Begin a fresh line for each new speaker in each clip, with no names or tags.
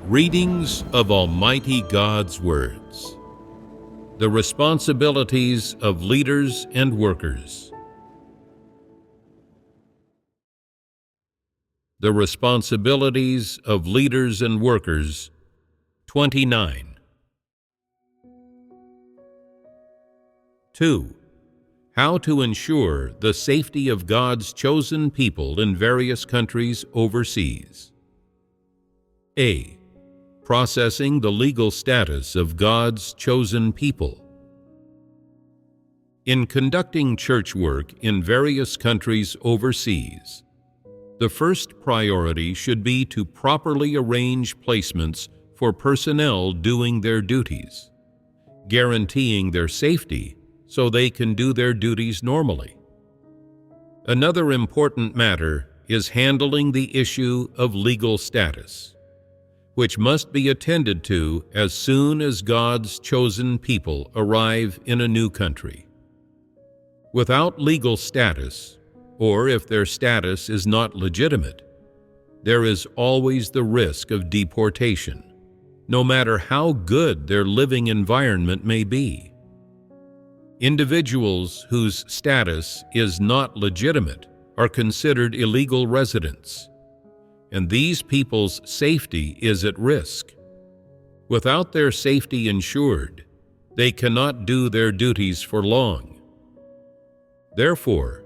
Readings of Almighty God's Words. The responsibilities of leaders and workers. The responsibilities of leaders and workers, 29. 2. How to ensure the safety of God's chosen people in various countries overseas. A. Processing the legal status of God's chosen people. In conducting church work in various countries overseas, the first priority should be to properly arrange placements for personnel doing their duties, guaranteeing their safety so they can do their duties normally. Another important matter is handling the issue of legal status, which must be attended to as soon as God's chosen people arrive in a new country. Without legal status, or if their status is not legitimate, there is always the risk of deportation, no matter how good their living environment may be. Individuals whose status is not legitimate are considered illegal residents, and these people's safety is at risk. Without their safety ensured, they cannot do their duties for long. Therefore,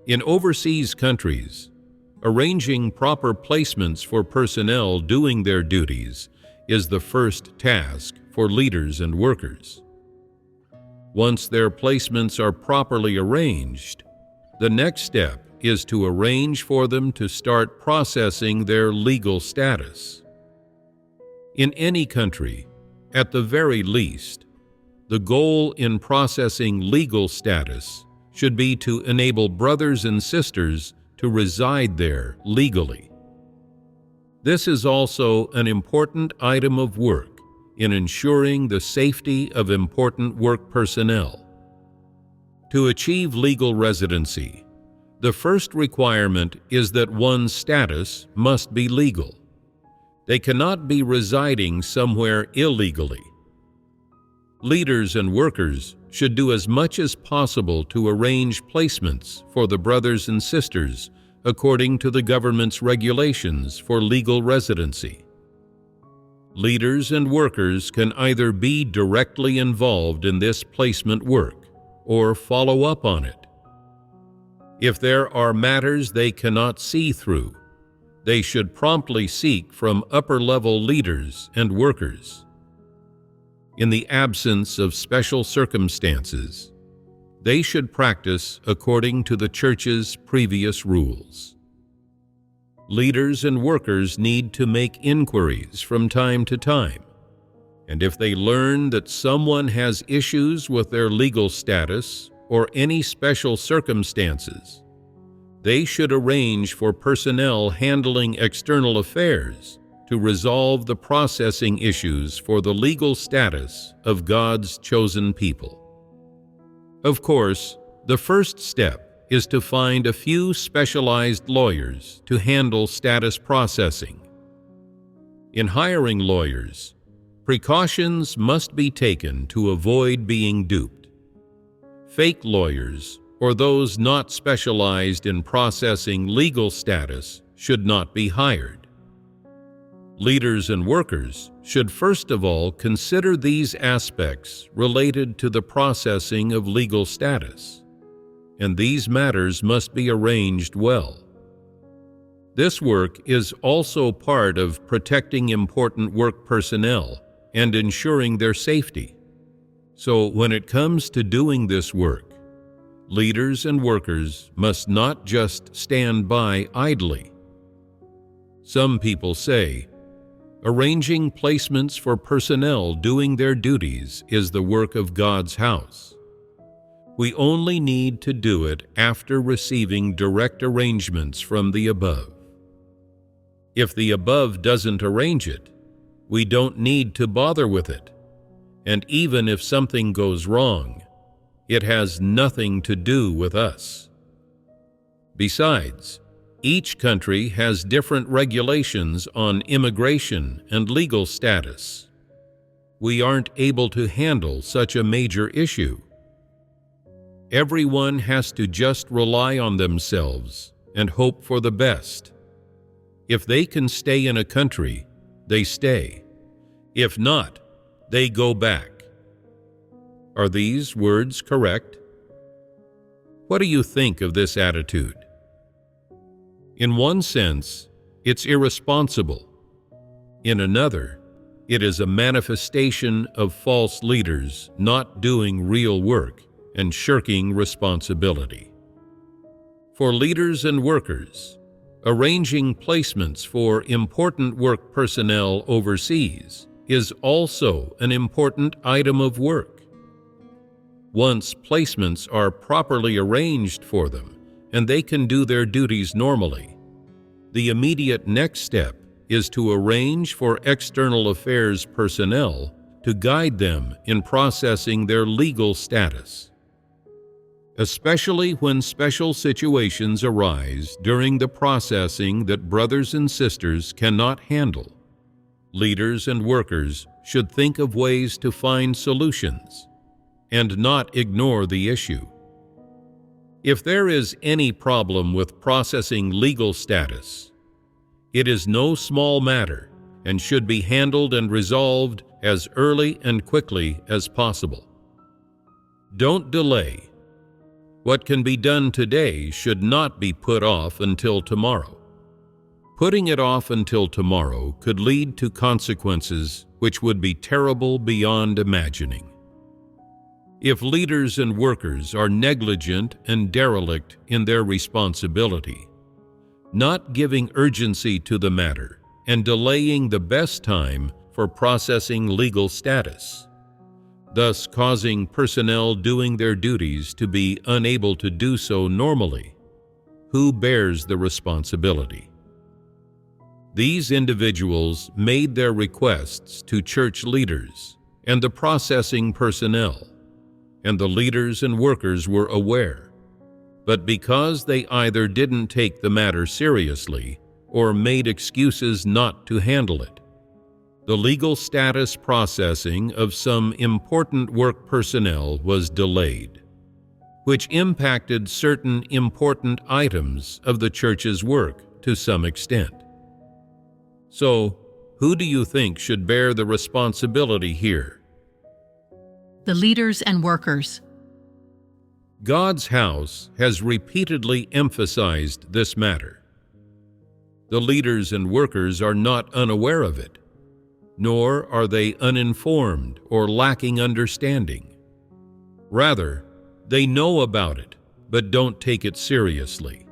in overseas countries, arranging proper placements for personnel doing their duties is the first task for leaders and workers. Once their placements are properly arranged, the next step is to arrange for them to start processing their legal status. In any country, at the very least, the goal in processing legal status should be to enable brothers and sisters to reside there legally. This is also an important item of work in ensuring the safety of important work personnel. To achieve legal residency, the first requirement is that one's status must be legal. They cannot be residing somewhere illegally. Leaders and workers should do as much as possible to arrange placements for the brothers and sisters according to the government's regulations for legal residency. Leaders and workers can either be directly involved in this placement work or follow up on it. If there are matters they cannot see through, they should promptly seek from upper-level leaders and workers. In the absence of special circumstances, they should practice according to the church's previous rules. Leaders and workers need to make inquiries from time to time, and if they learn that someone has issues with their legal status or any special circumstances, they should arrange for personnel handling external affairs to resolve the processing issues for the legal status of God's chosen people. Of course, the first step is to find a few specialized lawyers to handle status processing. In hiring lawyers, precautions must be taken to avoid being duped. Fake lawyers, or those not specialized in processing legal status, should not be hired. Leaders and workers should first of all consider these aspects related to the processing of legal status, and these matters must be arranged well. This work is also part of protecting important work personnel and ensuring their safety. So when it comes to doing this work, leaders and workers must not just stand by idly. Some people say, arranging placements for personnel doing their duties is the work of God's house. We only need to do it after receiving direct arrangements from the above. If the above doesn't arrange it, we don't need to bother with it. And even if something goes wrong, it has nothing to do with us. Besides, Each country has different regulations on immigration and legal status. We aren't able to handle such a major issue. Everyone has to just rely on themselves and hope for the best. If they can stay in a country, they stay. If not, they go back. Are these words correct? What do you think of this attitude? In one sense, it's irresponsible. In another, it is a manifestation of false leaders not doing real work and shirking responsibility. For leaders and workers, arranging placements for important work personnel overseas is also an important item of work. Once placements are properly arranged for them and they can do their duties normally, the immediate next step is to arrange for external affairs personnel to guide them in processing their legal status. Especially when special situations arise during the processing that brothers and sisters cannot handle, leaders and workers should think of ways to find solutions and not ignore the issue. If there is any problem with processing legal status, it is no small matter and should be handled and resolved as early and quickly as possible. Don't delay. What can be done today should not be put off until tomorrow. Putting it off until tomorrow could lead to consequences which would be terrible beyond imagining. If leaders and workers are negligent and derelict in their responsibility, not giving urgency to the matter and delaying the best time for processing legal status, thus causing personnel doing their duties to be unable to do so normally, who bears the responsibility? These individuals made their requests to church leaders and the processing personnel, and the leaders and workers were aware. But because they either didn't take the matter seriously or made excuses not to handle it, the legal status processing of some important work personnel was delayed, which impacted certain important items of the church's work to some extent. So, who do you think should bear the responsibility here?
The leaders and workers.
God's house has repeatedly emphasized this matter. The leaders and workers are not unaware of it, nor are they uninformed or lacking understanding. Rather, they know about it, but don't take it seriously.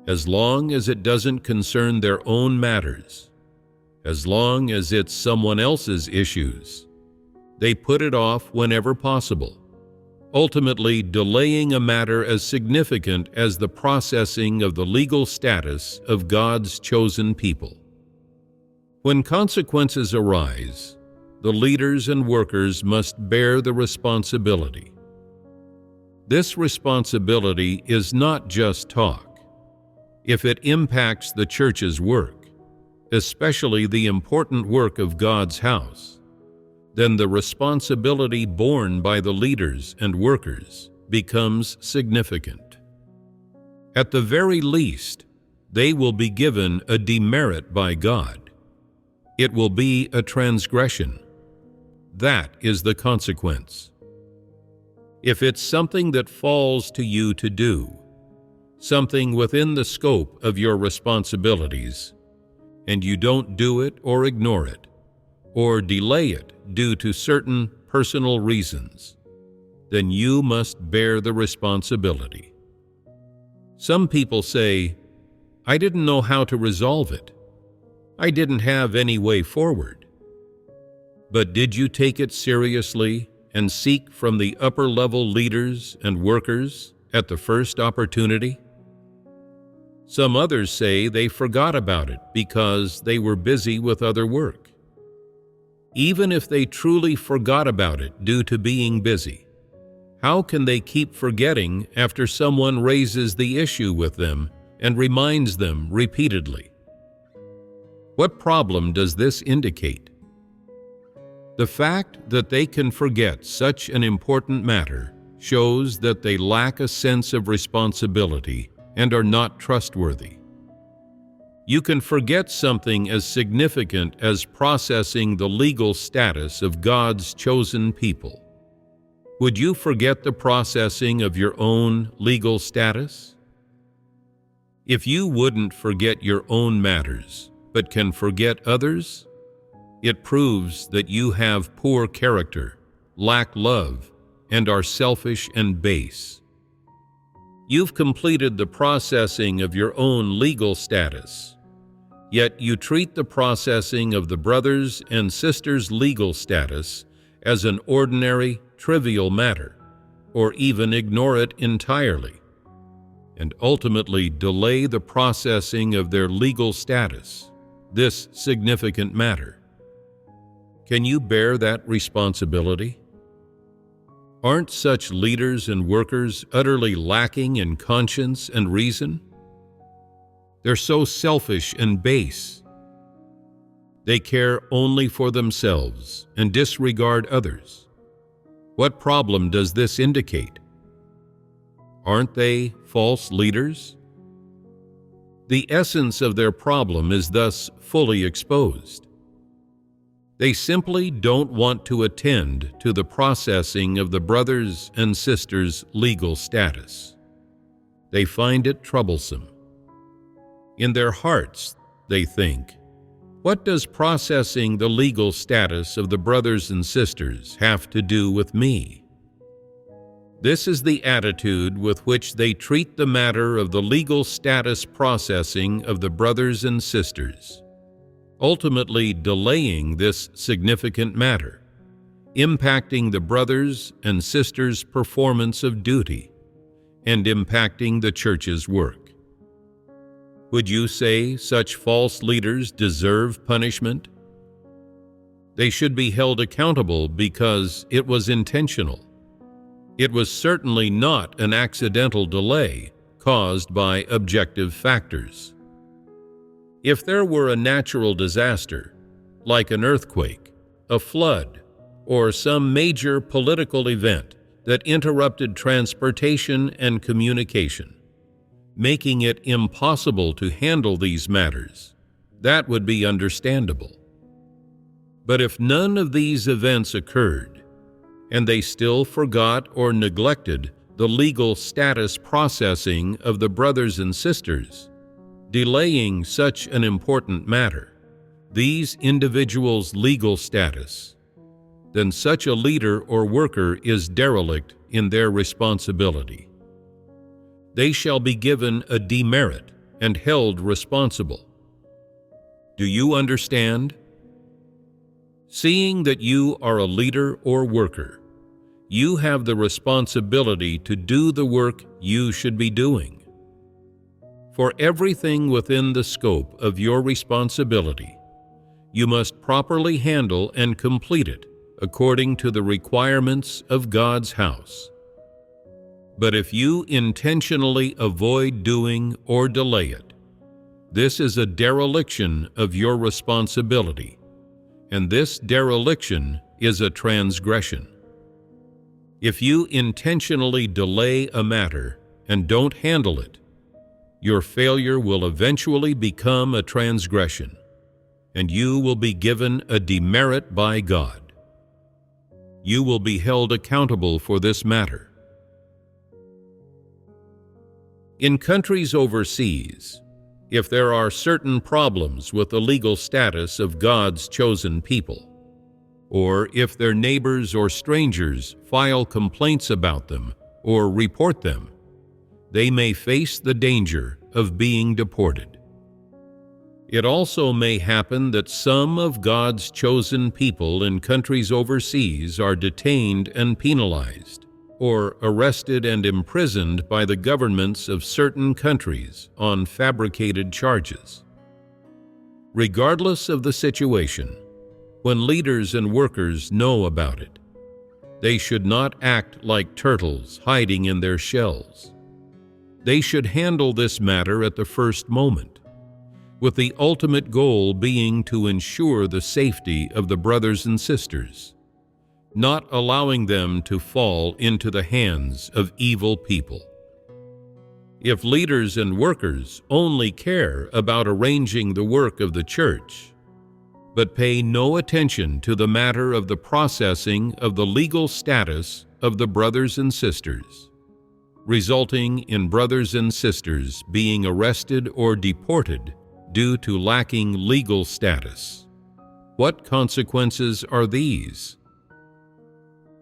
As long as it doesn't concern their own matters, as long as it's someone else's issues, they put it off whenever possible, ultimately delaying a matter as significant as the processing of the legal status of God's chosen people. When consequences arise, the leaders and workers must bear the responsibility. This responsibility is not just talk. If it impacts the church's work, especially the important work of God's house, then the responsibility borne by the leaders and workers becomes significant. At the very least, they will be given a demerit by God. It will be a transgression. That is the consequence. If it's something that falls to you to do, something within the scope of your responsibilities, and you don't do it or ignore it, or delay it due to certain personal reasons, then you must bear the responsibility. Some people say, "I didn't know how to resolve it. I didn't have any way forward." But did you take it seriously and seek from the upper-level leaders and workers at the first opportunity? Some others say they forgot about it because they were busy with other work. Even if they truly forgot about it due to being busy, how can they keep forgetting after someone raises the issue with them and reminds them repeatedly. What problem does this indicate? The fact that they can forget such an important matter shows that they lack a sense of responsibility and are not trustworthy. You can forget something as significant as processing the legal status of God's chosen people. Would you forget the processing of your own legal status? If you wouldn't forget your own matters, but can forget others, it proves that you have poor character, lack love, and are selfish and base. You've completed the processing of your own legal status, yet you treat the processing of the brothers and sisters' legal status as an ordinary, trivial matter, or even ignore it entirely, and ultimately delay the processing of their legal status, this significant matter. Can you bear that responsibility? Aren't such leaders and workers utterly lacking in conscience and reason? They're so selfish and base. They care only for themselves and disregard others. What problem does this indicate? Aren't they false leaders? The essence of their problem is thus fully exposed. They simply don't want to attend to the processing of the brothers and sisters' legal status. They find it troublesome. In their hearts, they think, what does processing the legal status of the brothers and sisters have to do with me? This is the attitude with which they treat the matter of the legal status processing of the brothers and sisters, ultimately delaying this significant matter, impacting the brothers and sisters' performance of duty, and impacting the church's work. Would you say such false leaders deserve punishment? They should be held accountable because it was intentional. It was certainly not an accidental delay caused by objective factors. If there were a natural disaster, like an earthquake, a flood, or some major political event that interrupted transportation and communication, making it impossible to handle these matters, that would be understandable. But if none of these events occurred, and they still forgot or neglected the legal status processing of the brothers and sisters, delaying such an important matter, these individuals' legal status, then such a leader or worker is derelict in their responsibility. They shall be given a demerit and held responsible. Do you understand? Seeing that you are a leader or worker, you have the responsibility to do the work you should be doing. For everything within the scope of your responsibility, you must properly handle and complete it according to the requirements of God's house. But if you intentionally avoid doing or delay it, this is a dereliction of your responsibility, and this dereliction is a transgression. If you intentionally delay a matter and don't handle it, your failure will eventually become a transgression, and you will be given a demerit by God. You will be held accountable for this matter. In countries overseas, if there are certain problems with the legal status of God's chosen people, or if their neighbors or strangers file complaints about them or report them, they may face the danger of being deported. It also may happen that some of God's chosen people in countries overseas are detained and penalized, or arrested and imprisoned by the governments of certain countries on fabricated charges. Regardless of the situation, when leaders and workers know about it, they should not act like turtles hiding in their shells. They should handle this matter at the first moment, with the ultimate goal being to ensure the safety of the brothers and sisters, not allowing them to fall into the hands of evil people. If leaders and workers only care about arranging the work of the church, but pay no attention to the matter of the processing of the legal status of the brothers and sisters, resulting in brothers and sisters being arrested or deported due to lacking legal status, what consequences are these?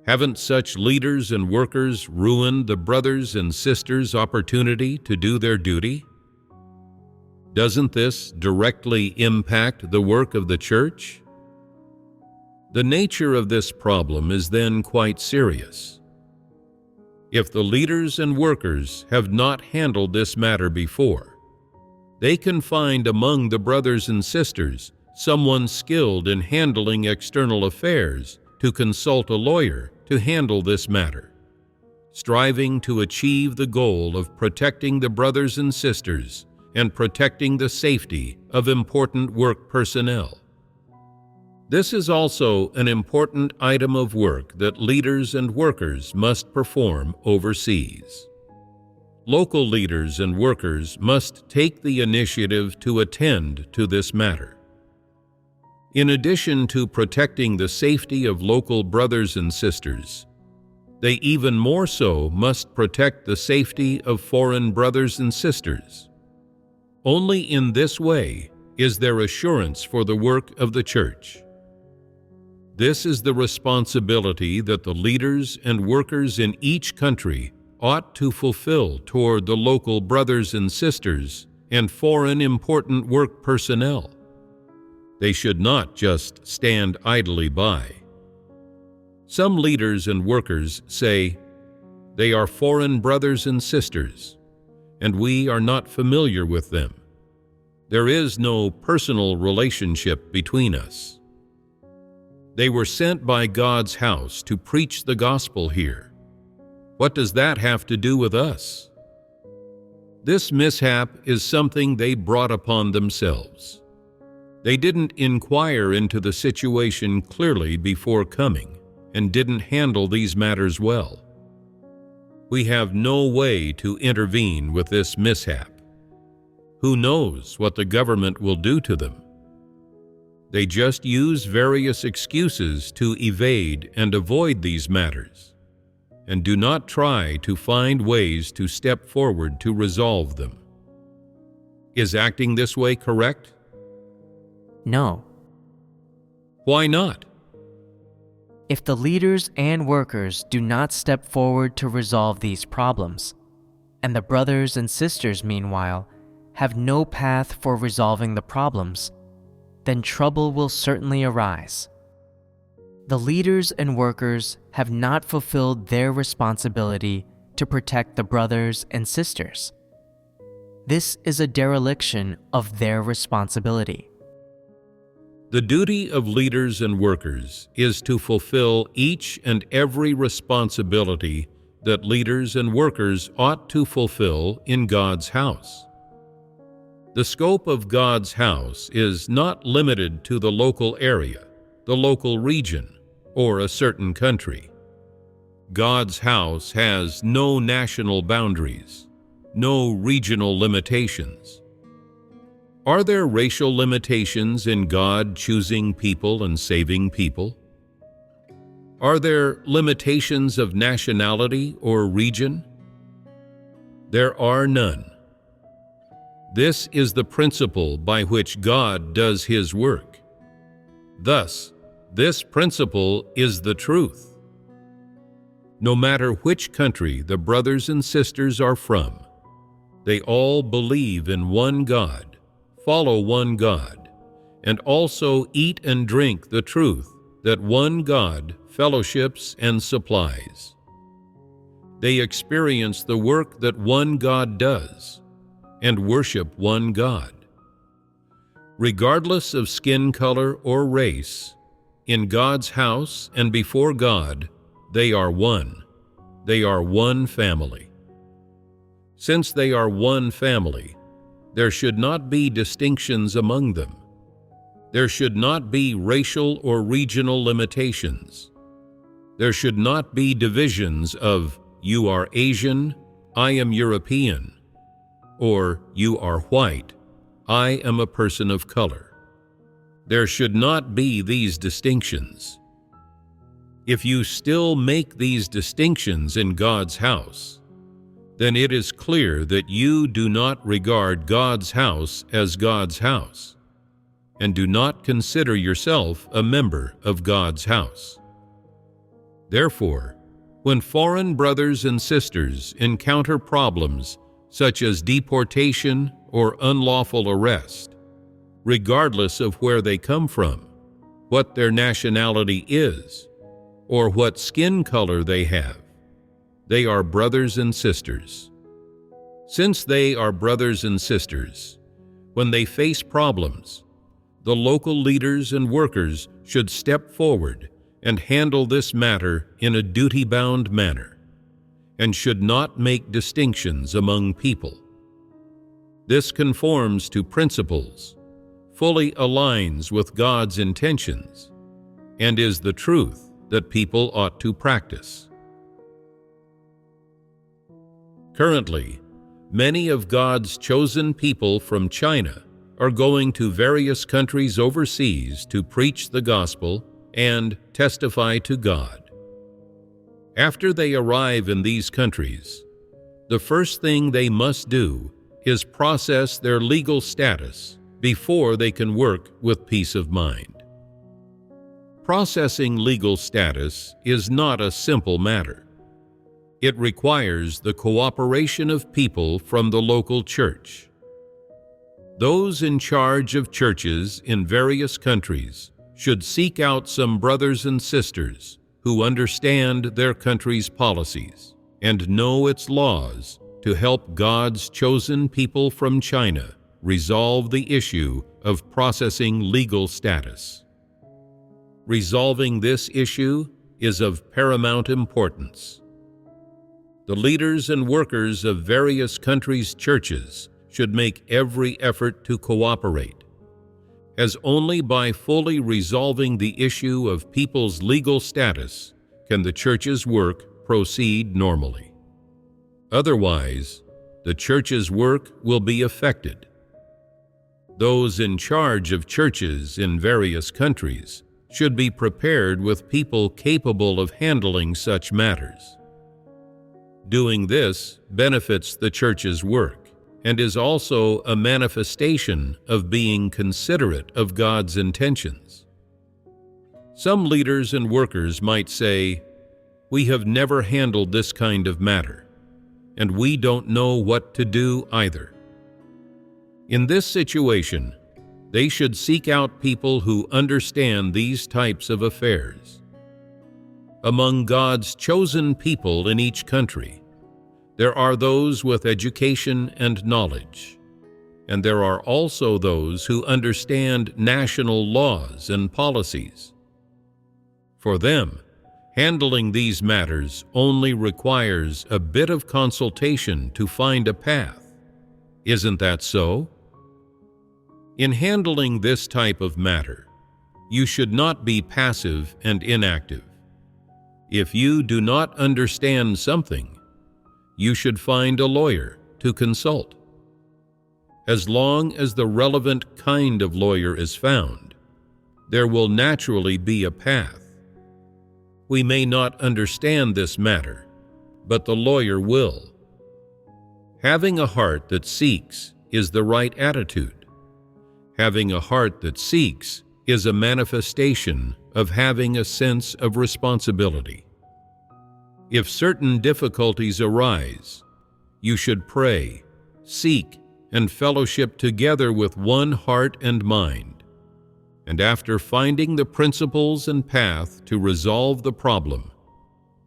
Haven't such leaders and workers ruined the brothers and sisters' opportunity to do their duty? Doesn't this directly impact the work of the church? The nature of this problem is then quite serious. If the leaders and workers have not handled this matter before, they can find among the brothers and sisters someone skilled in handling external affairs to consult a lawyer to handle this matter, striving to achieve the goal of protecting the brothers and sisters and protecting the safety of important work personnel. This is also an important item of work that leaders and workers must perform overseas. Local leaders and workers must take the initiative to attend to this matter. In addition to protecting the safety of local brothers and sisters, they even more so must protect the safety of foreign brothers and sisters. Only in this way is there assurance for the work of the church. This is the responsibility that the leaders and workers in each country ought to fulfill toward the local brothers and sisters and foreign important work personnel. They should not just stand idly by. Some leaders and workers say, "They are foreign brothers and sisters, and we are not familiar with them. There is no personal relationship between us. They were sent by God's house to preach the gospel here. What does that have to do with us?" This mishap is something they brought upon themselves. They didn't inquire into the situation clearly before coming and didn't handle these matters well. We have no way to intervene with this mishap. Who knows what the government will do to them? They just use various excuses to evade and avoid these matters, and do not try to find ways to step forward to resolve them. Is acting this way correct?
No.
Why not?
If the leaders and workers do not step forward to resolve these problems, and the brothers and sisters, meanwhile, have no path for resolving the problems, then trouble will certainly arise. The leaders and workers have not fulfilled their responsibility to protect the brothers and sisters. This is a dereliction of their responsibility.
The duty of leaders and workers is to fulfill each and every responsibility that leaders and workers ought to fulfill in God's house. The scope of God's house is not limited to the local area, the local region, or a certain country. God's house has no national boundaries, no regional limitations. Are there racial limitations in God choosing people and saving people? Are there limitations of nationality or region? There are none. This is the principle by which God does His work. Thus, this principle is the truth. No matter which country the brothers and sisters are from, they all believe in one God, follow one God, and also eat and drink the truth that one God fellowships and supplies. They experience the work that one God does and worship one God. Regardless of skin color or race, in God's house and before God, they are one. They are one family. Since they are one family, there should not be distinctions among them. There should not be racial or regional limitations. There should not be divisions of, you are Asian, I am European, or you are white, I am a person of color. There should not be these distinctions. If you still make these distinctions in God's house, then it is clear that you do not regard God's house as God's house, and do not consider yourself a member of God's house. Therefore, when foreign brothers and sisters encounter problems such as deportation or unlawful arrest, regardless of where they come from, what their nationality is, or what skin color they have, they are brothers and sisters. Since they are brothers and sisters, when they face problems, the local leaders and workers should step forward and handle this matter in a duty-bound manner, and should not make distinctions among people. This conforms to principles, fully aligns with God's intentions, and is the truth that people ought to practice. Currently, many of God's chosen people from China are going to various countries overseas to preach the gospel and testify to God. After they arrive in these countries, the first thing they must do is process their legal status before they can work with peace of mind. Processing legal status is not a simple matter. It requires the cooperation of people from the local church. Those in charge of churches in various countries should seek out some brothers and sisters who understand their country's policies and know its laws to help God's chosen people from China resolve the issue of processing legal status. Resolving this issue is of paramount importance. The leaders and workers of various countries' churches should make every effort to cooperate, as only by fully resolving the issue of people's legal status can the church's work proceed normally. Otherwise, the church's work will be affected. Those in charge of churches in various countries should be prepared with people capable of handling such matters. Doing this benefits the church's work and is also a manifestation of being considerate of God's intentions. Some leaders and workers might say, "We have never handled this kind of matter, and we don't know what to do either." In this situation, they should seek out people who understand these types of affairs. Among God's chosen people in each country, there are those with education and knowledge, and there are also those who understand national laws and policies. For them, handling these matters only requires a bit of consultation to find a path. Isn't that so? In handling this type of matter, you should not be passive and inactive. If you do not understand something, you should find a lawyer to consult. As long as the relevant kind of lawyer is found, there will naturally be a path. We may not understand this matter, but the lawyer will. Having a heart that seeks is the right attitude. Having a heart that seeks is a manifestation of having a sense of responsibility. If certain difficulties arise, you should pray, seek, and fellowship together with one heart and mind. And after finding the principles and path to resolve the problem,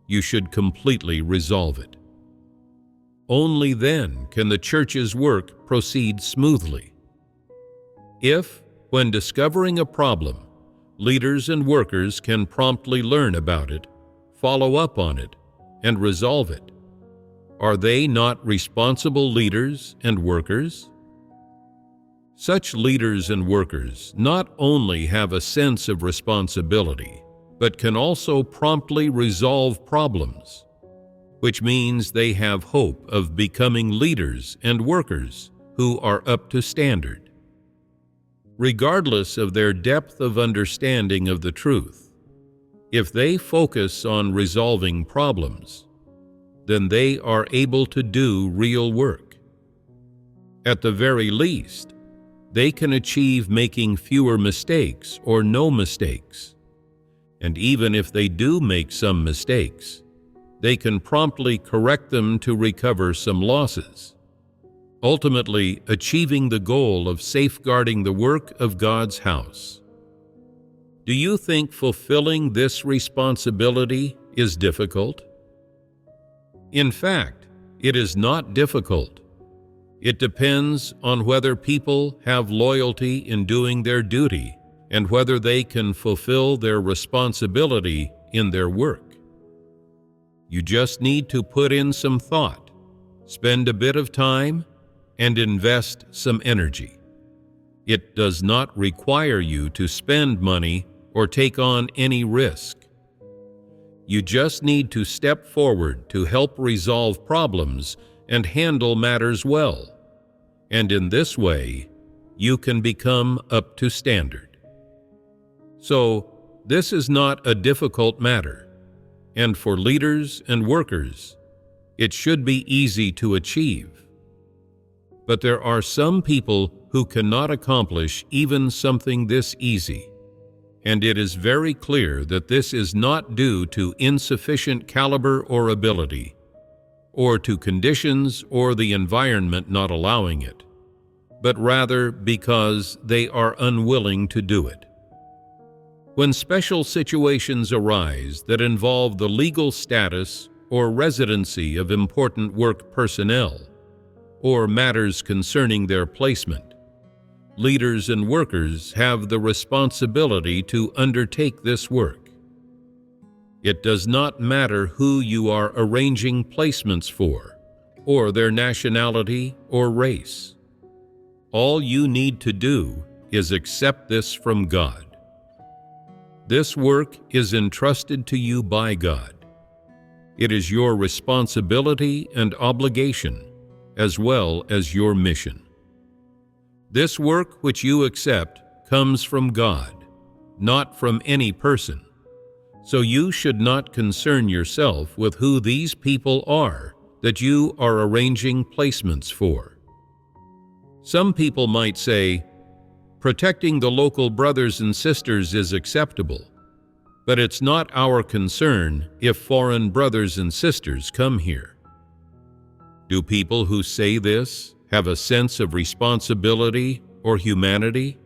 you should completely resolve it. Only then can the church's work proceed smoothly. If, when discovering a problem, leaders and workers can promptly learn about it, follow up on it, and resolve it, are they not responsible leaders and workers? Such leaders and workers not only have a sense of responsibility, but can also promptly resolve problems, which means they have hope of becoming leaders and workers who are up to standard. Regardless of their depth of understanding of the truth, if they focus on resolving problems, then they are able to do real work. At the very least, they can achieve making fewer mistakes or no mistakes. And even if they do make some mistakes, they can promptly correct them to recover some losses, ultimately achieving the goal of safeguarding the work of God's house. Do you think fulfilling this responsibility is difficult? In fact, it is not difficult. It depends on whether people have loyalty in doing their duty and whether they can fulfill their responsibility in their work. You just need to put in some thought, spend a bit of time, and invest some energy. It does not require you to spend money or take on any risk. You just need to step forward to help resolve problems and handle matters well. And in this way, you can become up to standard. So, this is not a difficult matter, and for leaders and workers, it should be easy to achieve. But there are some people who cannot accomplish even something this easy, and it is very clear that this is not due to insufficient caliber or ability, or to conditions or the environment not allowing it, but rather because they are unwilling to do it. When special situations arise that involve the legal status or residency of important work personnel, or matters concerning their placement, leaders and workers have the responsibility to undertake this work. It does not matter who you are arranging placements for, or their nationality or race. All you need to do is accept this from God. This work is entrusted to you by God. It is your responsibility and obligation, as well as your mission. This work which you accept comes from God, not from any person. So you should not concern yourself with who these people are that you are arranging placements for. Some people might say, protecting the local brothers and sisters is acceptable, but it's not our concern if foreign brothers and sisters come here. Do people who say this have a sense of responsibility or humanity?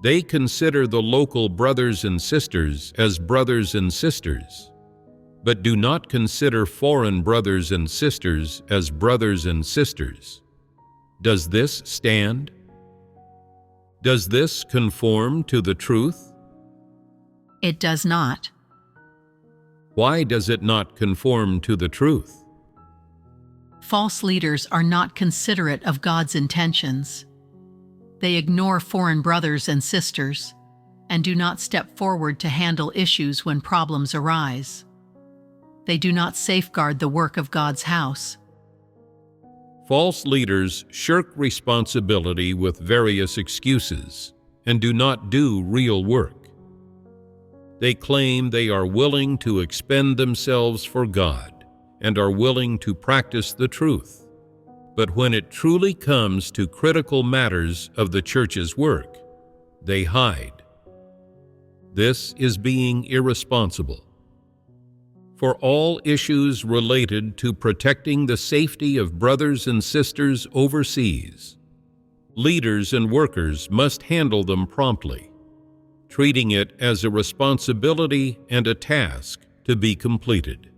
They consider the local brothers and sisters as brothers and sisters, but do not consider foreign brothers and sisters as brothers and sisters. Does this stand? Does this conform to the truth?
It does not.
Why does it not conform to the truth?
False leaders are not considerate of God's intentions. They ignore foreign brothers and sisters and do not step forward to handle issues when problems arise. They do not safeguard the work of God's house.
False leaders shirk responsibility with various excuses and do not do real work. They claim they are willing to expend themselves for God and are willing to practice the truth. But when it truly comes to critical matters of the church's work, they hide. This is being irresponsible. For all issues related to protecting the safety of brothers and sisters overseas, leaders and workers must handle them promptly, treating it as a responsibility and a task to be completed.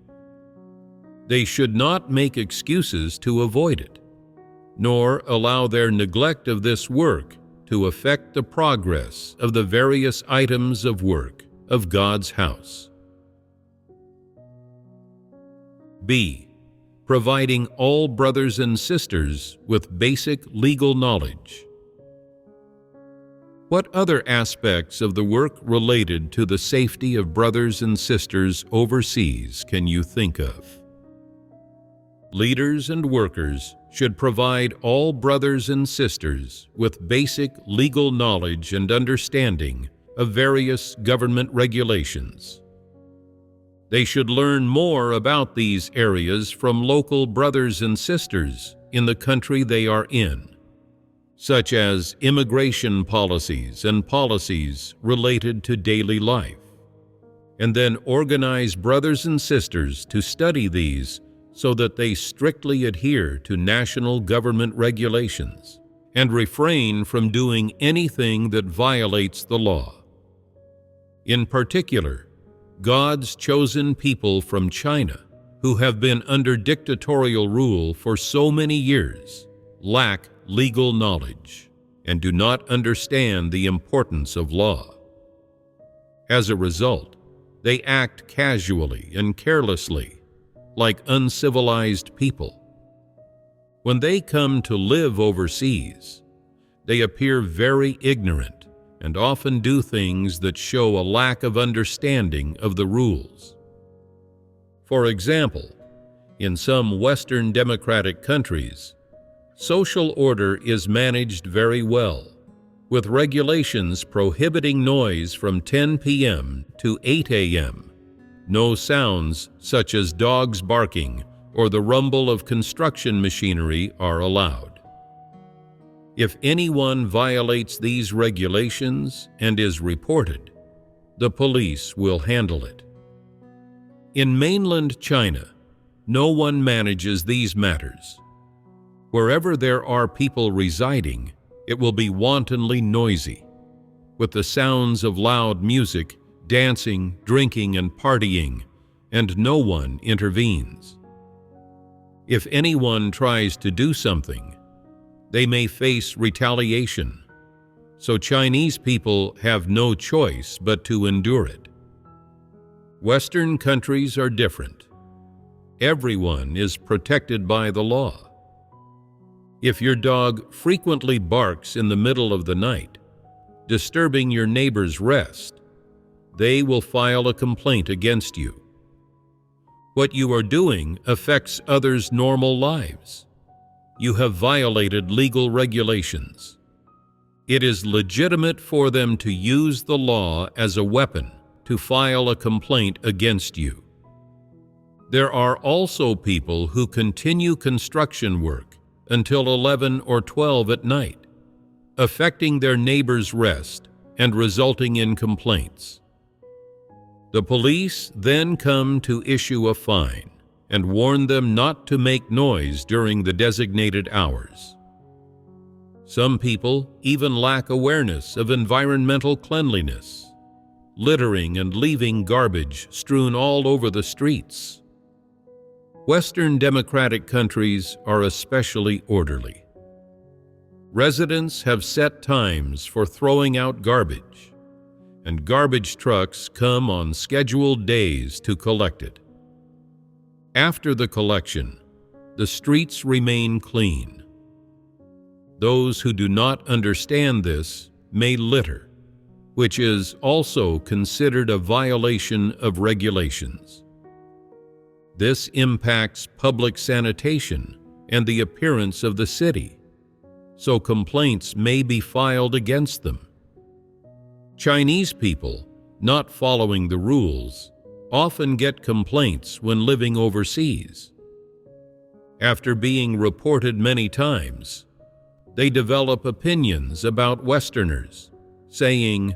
They should not make excuses to avoid it, nor allow their neglect of this work to affect the progress of the various items of work of God's house. B. providing all brothers and sisters with basic legal knowledge. What other aspects of the work related to the safety of brothers and sisters overseas can you think of? Leaders and workers should provide all brothers and sisters with basic legal knowledge and understanding of various government regulations. They should learn more about these areas from local brothers and sisters in the country they are in, such as immigration policies and policies related to daily life, and then organize brothers and sisters to study these so that they strictly adhere to national government regulations and refrain from doing anything that violates the law. In particular, God's chosen people from China, who have been under dictatorial rule for so many years, lack legal knowledge and do not understand the importance of law. As a result, they act casually and carelessly, like uncivilized people. When they come to live overseas, they appear very ignorant and often do things that show a lack of understanding of the rules. For example, in some Western democratic countries, social order is managed very well, with regulations prohibiting noise from 10 p.m. to 8 a.m. No sounds such as dogs barking or the rumble of construction machinery are allowed. If anyone violates these regulations and is reported, the police will handle it. In mainland China, no one manages these matters. Wherever there are people residing, it will be wantonly noisy, with the sounds of loud music, dancing, drinking, and partying, and no one intervenes. If anyone tries to do something, they may face retaliation, so Chinese people have no choice but to endure it. Western countries are different. Everyone is protected by the law. If your dog frequently barks in the middle of the night, disturbing your neighbor's rest, they will file a complaint against you. What you are doing affects others' normal lives. You have violated legal regulations. It is legitimate for them to use the law as a weapon to file a complaint against you. There are also people who continue construction work until 11 or 12 at night, affecting their neighbor's rest and resulting in complaints. The police then come to issue a fine and warn them not to make noise during the designated hours. Some people even lack awareness of environmental cleanliness, littering and leaving garbage strewn all over the streets. Western democratic countries are especially orderly. Residents have set times for throwing out garbage, and garbage trucks come on scheduled days to collect it. After the collection, the streets remain clean. Those who do not understand this may litter, which is also considered a violation of regulations. This impacts public sanitation and the appearance of the city, so complaints may be filed against them. Chinese people, not following the rules, often get complaints when living overseas. After being reported many times, they develop opinions about Westerners, saying,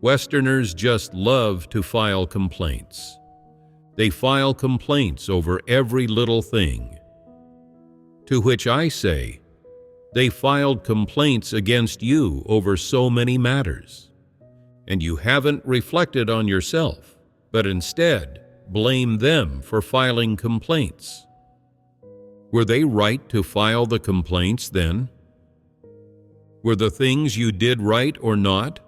"Westerners just love to file complaints. They file complaints over every little thing." To which I say, they filed complaints against you over so many matters, and you haven't reflected on yourself, but instead blame them for filing complaints. Were they right to file the complaints then? Were the things you did right or not?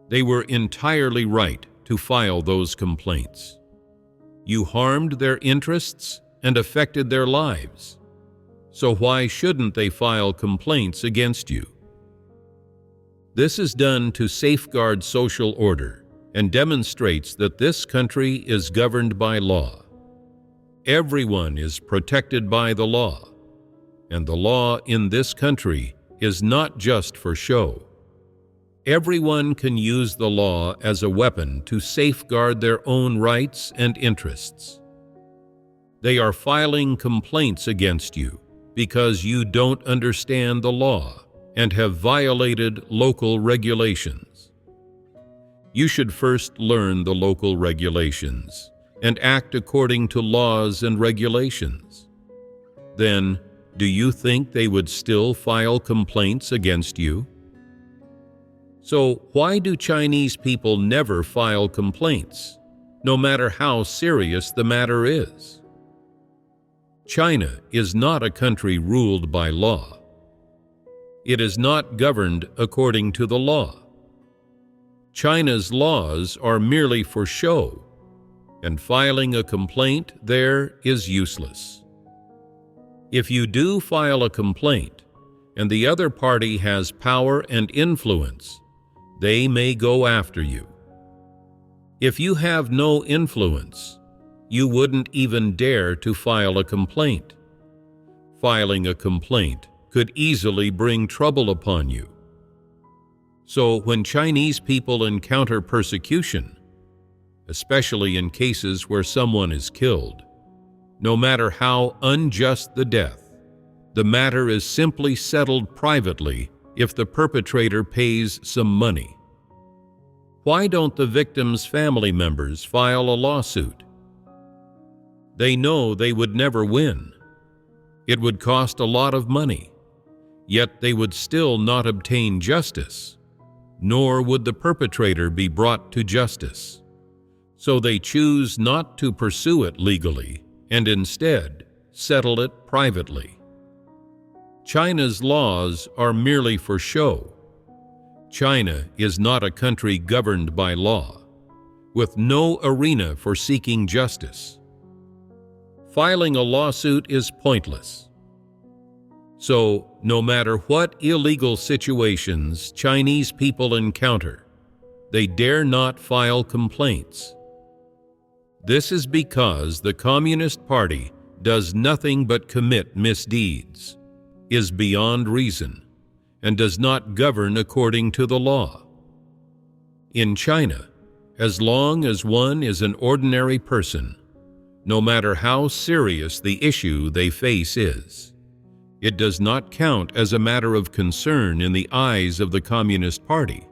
They were entirely right to file those complaints. You harmed their interests and affected their lives. So why shouldn't they file complaints against you? This is done to safeguard social order and demonstrates that this country is governed by law. Everyone is protected by the law, and the law in this country is not just for show. Everyone can use the law as a weapon to safeguard their own rights and interests. They are filing complaints against you because you don't understand the law and have violated local regulations. You should first learn the local regulations and act according to laws and regulations. Then, do you think they would still file complaints against you? So why do Chinese people never file complaints, no matter how serious the matter is? China is not a country ruled by law. It is not governed according to the law. China's laws are merely for show, and filing a complaint there is useless. If you do file a complaint, and the other party has power and influence, they may go after you. If you have no influence, you wouldn't even dare to file a complaint. Filing a complaint could easily bring trouble upon you. So when Chinese people encounter persecution, especially in cases where someone is killed, no matter how unjust the death, the matter is simply settled privately if the perpetrator pays some money. Why don't the victim's family members file a lawsuit? They know they would never win. It would cost a lot of money, yet they would still not obtain justice, nor would the perpetrator be brought to justice. So they choose not to pursue it legally and instead settle it privately. China's laws are merely for show. China is not a country governed by law, with no arena for seeking justice. Filing a lawsuit is pointless. So, no matter what illegal situations Chinese people encounter, they dare not file complaints. This is because the Communist Party does nothing but commit misdeeds, is beyond reason, and does not govern according to the law. In China, as long as one is an ordinary person, no matter how serious the issue they face is, it does not count as a matter of concern in the eyes of the Communist Party.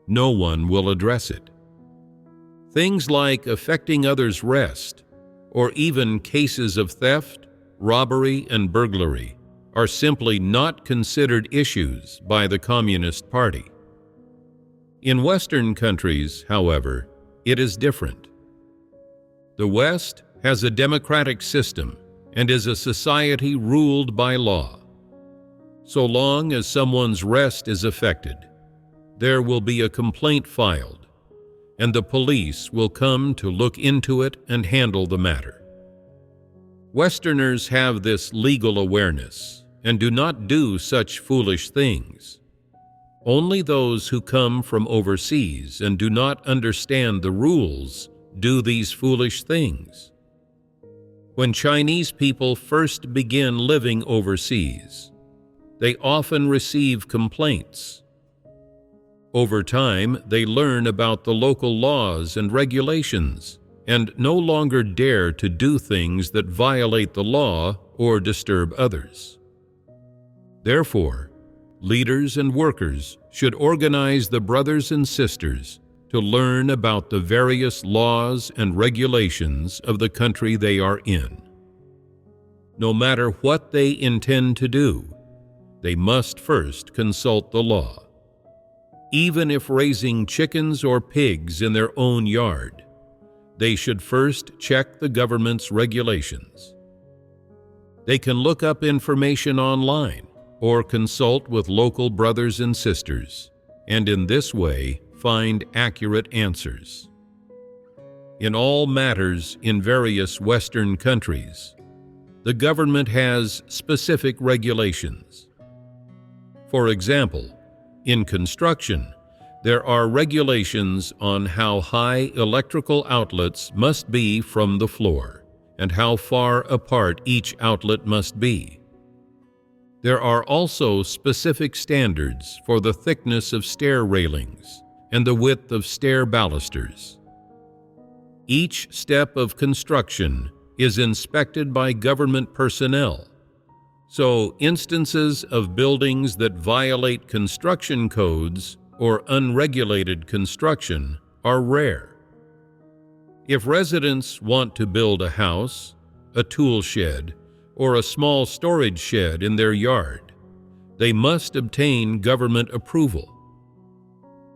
No one will address it. Things like affecting others' rest, or even cases of theft, robbery, and burglary are simply not considered issues by the Communist Party. In Western countries, however, it is different. The West has a democratic system and is a society ruled by law. So long as someone's rest is affected, there will be a complaint filed, and the police will come to look into it and handle the matter. Westerners have this legal awareness and do not do such foolish things. Only those who come from overseas and do not understand the rules do these foolish things. When Chinese people first begin living overseas, they often receive complaints. Over time, they learn about the local laws and regulations and no longer dare to do things that violate the law or disturb others. Therefore, leaders and workers should organize the brothers and sisters to learn about the various laws and regulations of the country they are in. No matter what they intend to do, they must first consult the law. Even if raising chickens or pigs in their own yard, they should first check the government's regulations. They can look up information online or consult with local brothers and sisters, and in this way find accurate answers. In all matters in various Western countries, the government has specific regulations. For example, in construction, there are regulations on how high electrical outlets must be from the floor and how far apart each outlet must be. There are also specific standards for the thickness of stair railings and the width of stair balusters. Each step of construction is inspected by government personnel, so instances of buildings that violate construction codes or unregulated construction are rare. If residents want to build a house, a tool shed, or a small storage shed in their yard, they must obtain government approval.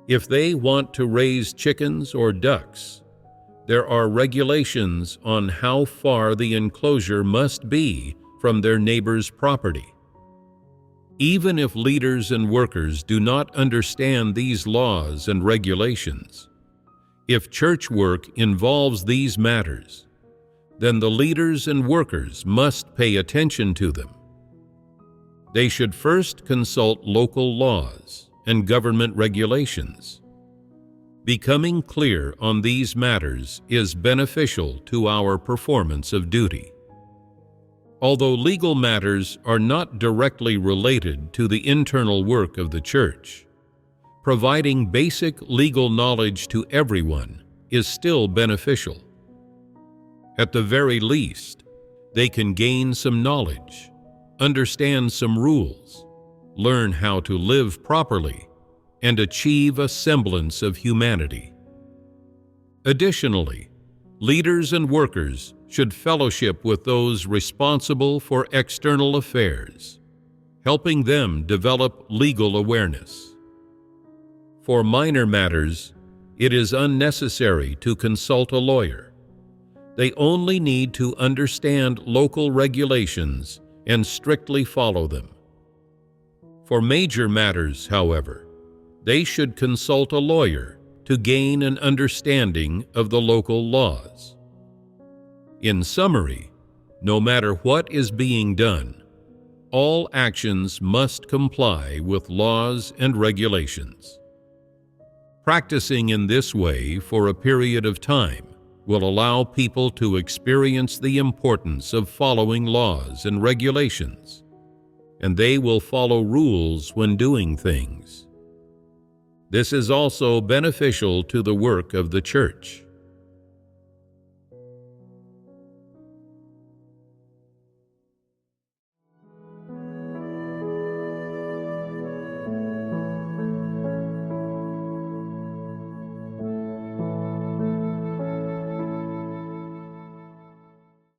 If they want to raise chickens or ducks, there are regulations on how far the enclosure must be from their neighbor's property. Even if leaders and workers do not understand these laws and regulations, if church work involves these matters, then the leaders and workers must pay attention to them. They should first consult local laws and government regulations. Becoming clear on these matters is beneficial to our performance of duty. Although legal matters are not directly related to the internal work of the church, providing basic legal knowledge to everyone is still beneficial. At the very least, they can gain some knowledge, understand some rules, learn how to live properly, and achieve a semblance of humanity. Additionally, leaders and workers should fellowship with those responsible for external affairs, helping them develop legal awareness. For minor matters, it is unnecessary to consult a lawyer. They only need to understand local regulations and strictly follow them. For major matters, however, they should consult a lawyer to gain an understanding of the local laws. In summary, no matter what is being done, all actions must comply with laws and regulations. Practicing in this way for a period of time will allow people to experience the importance of following laws and regulations, and they will follow rules when doing things. This is also beneficial to the work of the church.